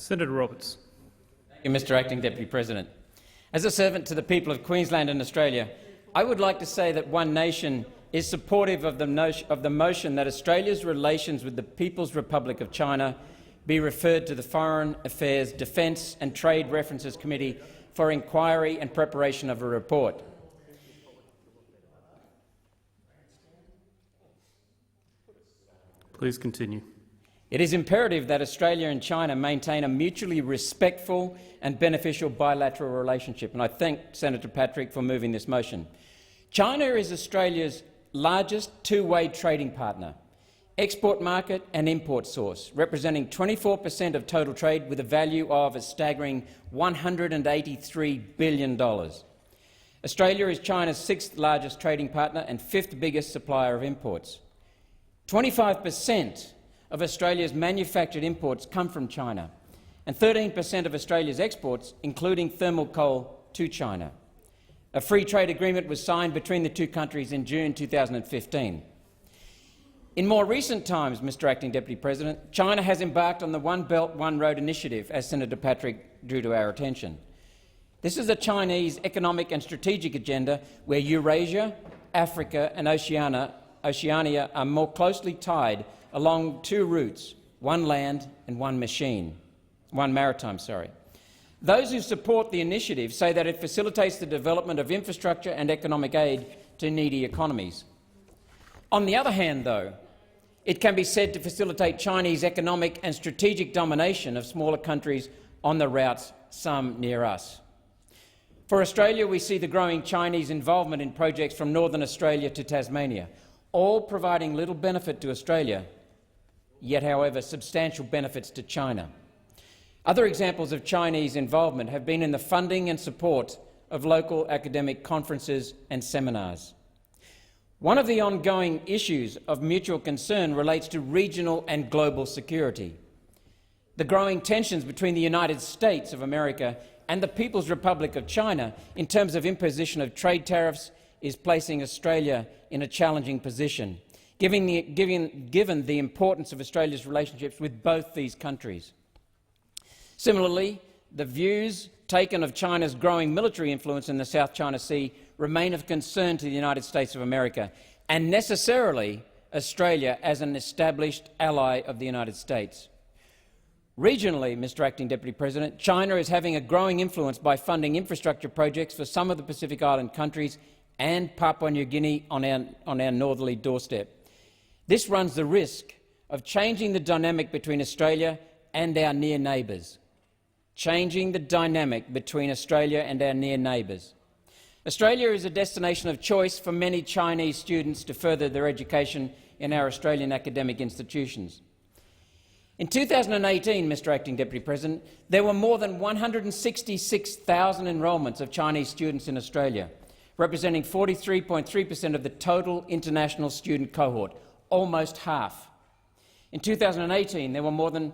Senator Roberts. Thank you, Mr. Acting Deputy President. As a servant to the people of Queensland and Australia, I would like to say that One Nation is supportive of the motion that Australia's relations with the People's Republic of China be referred to the Foreign Affairs, Defence and Trade References Committee for inquiry and preparation of a report. Please continue. It is imperative that Australia and China maintain a mutually respectful and beneficial bilateral relationship, and I thank Senator Patrick for moving this motion. China is Australia's largest two-way trading partner, export market and import source, representing 24% of total trade with a value of a staggering $183 billion. Australia is China's sixth largest trading partner and fifth biggest supplier of imports. 25% of Australia's manufactured imports come from China, and 13% of Australia's exports, including thermal coal, to China. A free trade agreement was signed between the two countries in June 2015. In more recent times, Mr. Acting Deputy President, China has embarked on the One Belt, One Road initiative, as Senator Patrick drew to our attention. This is a Chinese economic and strategic agenda where Eurasia, Africa and Oceania are more closely tied along two routes, one land and one maritime. Those who support the initiative say that it facilitates the development of infrastructure and economic aid to needy economies. On the other hand, though, it can be said to facilitate Chinese economic and strategic domination of smaller countries on the routes, some near us. For Australia, we see the growing Chinese involvement in projects from Northern Australia to Tasmania, all providing little benefit to Australia, yet, however, substantial benefits to China. Other examples of Chinese involvement have been in the funding and support of local academic conferences and seminars. One of the ongoing issues of mutual concern relates to regional and global security. The growing tensions between the United States of America and the People's Republic of China in terms of imposition of trade tariffs is placing Australia in a challenging position, given the importance of Australia's relationships with both these countries. Similarly, the views taken of China's growing military influence in the South China Sea remain of concern to the United States of America and necessarily Australia as an established ally of the United States. Regionally, Mr. Acting Deputy President, China is having a growing influence by funding infrastructure projects for some of the Pacific Island countries and Papua New Guinea on our northerly doorstep. This runs the risk of changing the dynamic between Australia and our near neighbours. Australia is a destination of choice for many Chinese students to further their education in our Australian academic institutions. In 2018, Mr. Acting Deputy President, there were more than 166,000 enrolments of Chinese students in Australia, representing 43.3% of the total international student cohort, almost half. In 2018, there were more than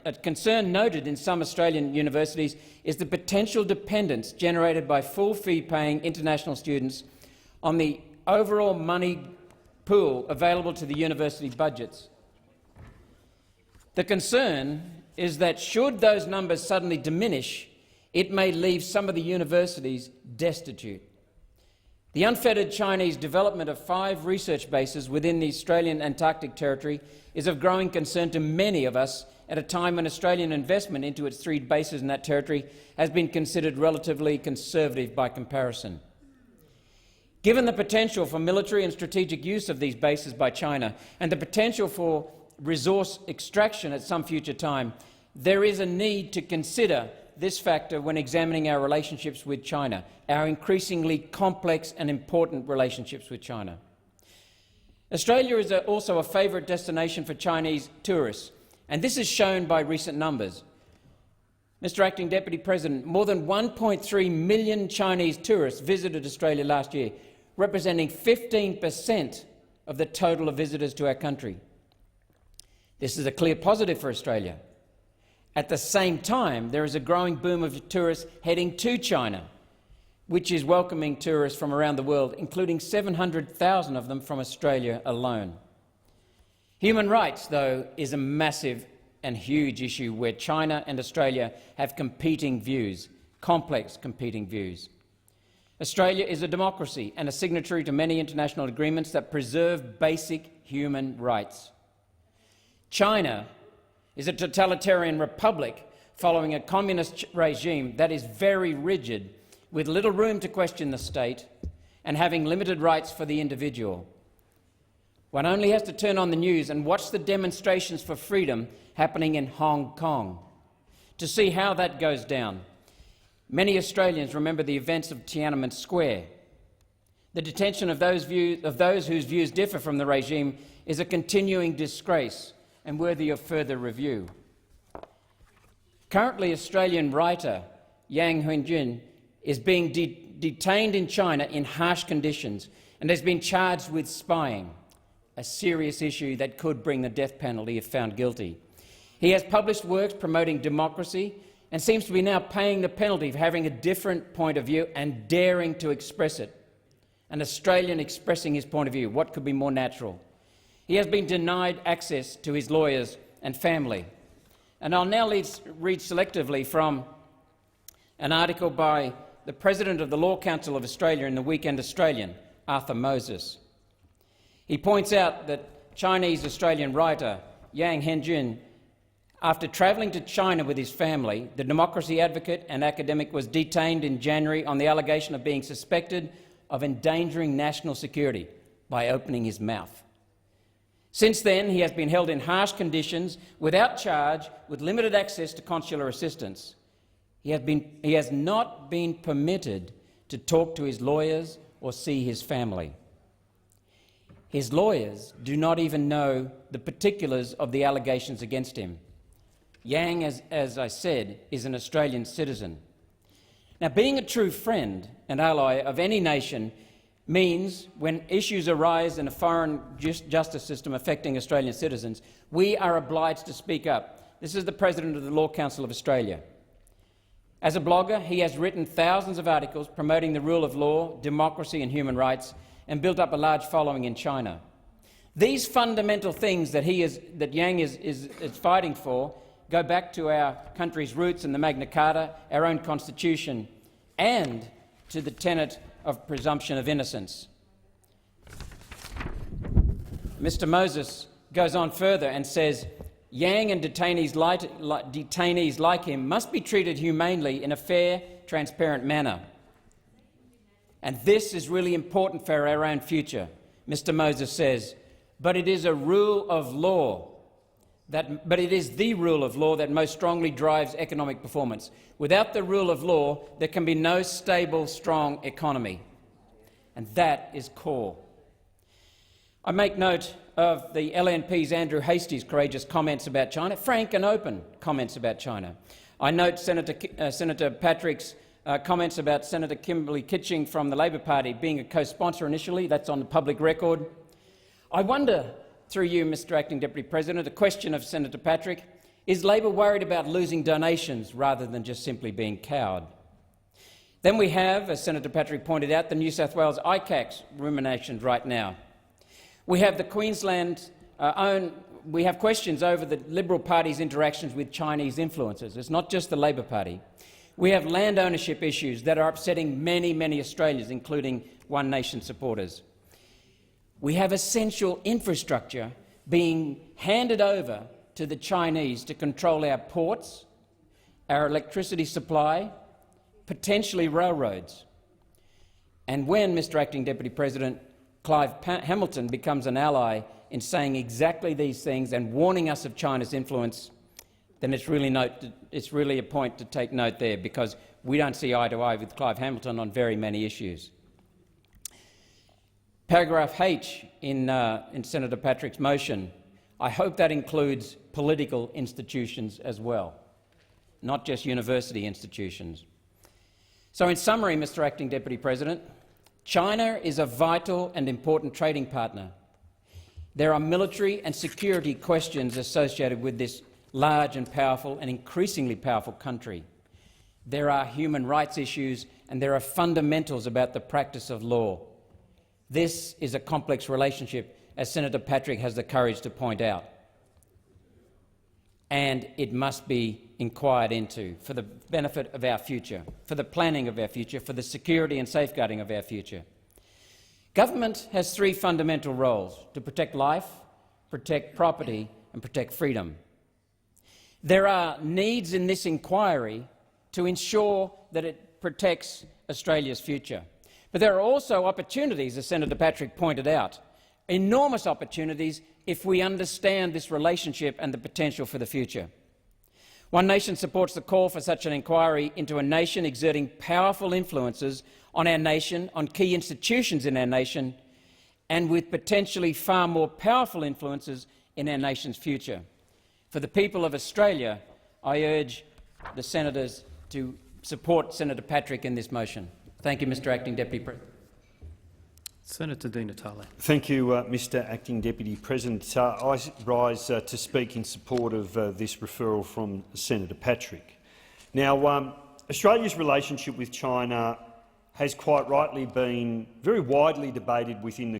a concern noted in some Australian universities is the potential dependence generated by full fee-paying international students on the overall money pool available to the university budgets. The concern is that should those numbers suddenly diminish, it may leave some of the universities destitute. The unfettered Chinese development of 5 research bases within the Australian Antarctic Territory is of growing concern to many of us at a time when Australian investment into its 3 bases in that territory has been considered relatively conservative by comparison. Given the potential for military and strategic use of these bases by China and the potential for resource extraction at some future time, there is a need to consider this factor when examining our relationships with China, our increasingly complex and important relationships with China. Australia is also a favourite destination for Chinese tourists, and this is shown by recent numbers. Mr. Acting Deputy President, more than 1.3 million Chinese tourists visited Australia last year, representing 15% of the total of visitors to our country. This is a clear positive for Australia. At the same time, there is a growing boom of tourists heading to China, which is welcoming tourists from around the world, including 700,000 of them from Australia alone. Human rights, though, is a massive and huge issue where China and Australia have competing views, complex competing views. Australia is a democracy and a signatory to many international agreements that preserve basic human rights. China is a totalitarian republic following a communist regime that is very rigid, with little room to question the state and having limited rights for the individual. One only has to turn on the news and watch the demonstrations for freedom happening in Hong Kong to see how that goes down. Many Australians remember the events of Tiananmen Square. The detention of those whose views differ from the regime is a continuing disgrace and worthy of further review. Currently, Australian writer Yang Hengjun is being detained in China in harsh conditions and has been charged with spying, a serious issue that could bring the death penalty if found guilty. He has published works promoting democracy and seems to be now paying the penalty for having a different point of view and daring to express it. An Australian expressing his point of view, what could be more natural? He has been denied access to his lawyers and family. And I'll now read selectively from an article by the President of the Law Council of Australia in the Weekend Australian, Arthur Moses. He points out that Chinese-Australian writer Yang Hengjun, after travelling to China with his family, the democracy advocate and academic was detained in January on the allegation of being suspected of endangering national security by opening his mouth. Since then, he has been held in harsh conditions, without charge, with limited access to consular assistance. He has not been permitted to talk to his lawyers or see his family. His lawyers do not even know the particulars of the allegations against him. Yang, as I said, is an Australian citizen. Now, being a true friend and ally of any nation means when issues arise in a foreign justice system affecting Australian citizens, we are obliged to speak up. This is the President of the Law Council of Australia. As a blogger, he has written thousands of articles promoting the rule of law, democracy and human rights, and built up a large following in China. These fundamental things that Yang is fighting for go back to our country's roots in the Magna Carta, our own constitution, and to the tenet of presumption of innocence. Mr. Moses goes on further and says, Yang and detainees like him must be treated humanely in a fair, transparent manner. And this is really important for our own future, Mr. Moses says, but it is a rule of law. But it is the rule of law that most strongly drives economic performance. Without the rule of law, there can be no stable, strong economy. And that is core. I make note of the LNP's Andrew Hastie's courageous comments about China, frank and open comments about China. I note Senator Patrick's comments about Senator Kimberley Kitching from the Labor Party being a co-sponsor initially. That's on the public record. I wonder, through you, Mr. Acting Deputy President, a question of Senator Patrick: is Labor worried about losing donations rather than just simply being cowed? Then we have, as Senator Patrick pointed out, the New South Wales ICAC's ruminations right now. We have the Queensland we have questions over the Liberal Party's interactions with Chinese influencers. It's not just the Labor Party. We have land ownership issues that are upsetting many, many Australians, including One Nation supporters. We have essential infrastructure being handed over to the Chinese to control our ports, our electricity supply, potentially railroads. And when, Mr. Acting Deputy President, Clive Hamilton becomes an ally in saying exactly these things and warning us of China's influence, then it's really a point to take note there, because we don't see eye to eye with Clive Hamilton on very many issues. Paragraph H in Senator Patrick's motion, I hope that includes political institutions as well, not just university institutions. So in summary, Mr. Acting Deputy President, China is a vital and important trading partner. There are military and security questions associated with this large and powerful and increasingly powerful country. There are human rights issues and there are fundamentals about the practice of law. This is a complex relationship, as Senator Patrick has the courage to point out. and it must be inquired into for the benefit of our future, for the planning of our future, for the security and safeguarding of our future. Government has three fundamental roles: to protect life, protect property and protect freedom. There are needs in this inquiry to ensure that it protects Australia's future. But there are also opportunities, as Senator Patrick pointed out, enormous opportunities if we understand this relationship and the potential for the future. One Nation supports the call for such an inquiry into a nation exerting powerful influences on our nation, on key institutions in our nation, and with potentially far more powerful influences in our nation's future. For the people of Australia, I urge the senators to support Senator Patrick in this motion. Thank you, Mr Acting Deputy President. Senator Di Natale. Thank you, Mr Acting Deputy President. I rise to speak in support of this referral from Senator Patrick. Now, Australia's relationship with China has quite rightly been very widely debated within the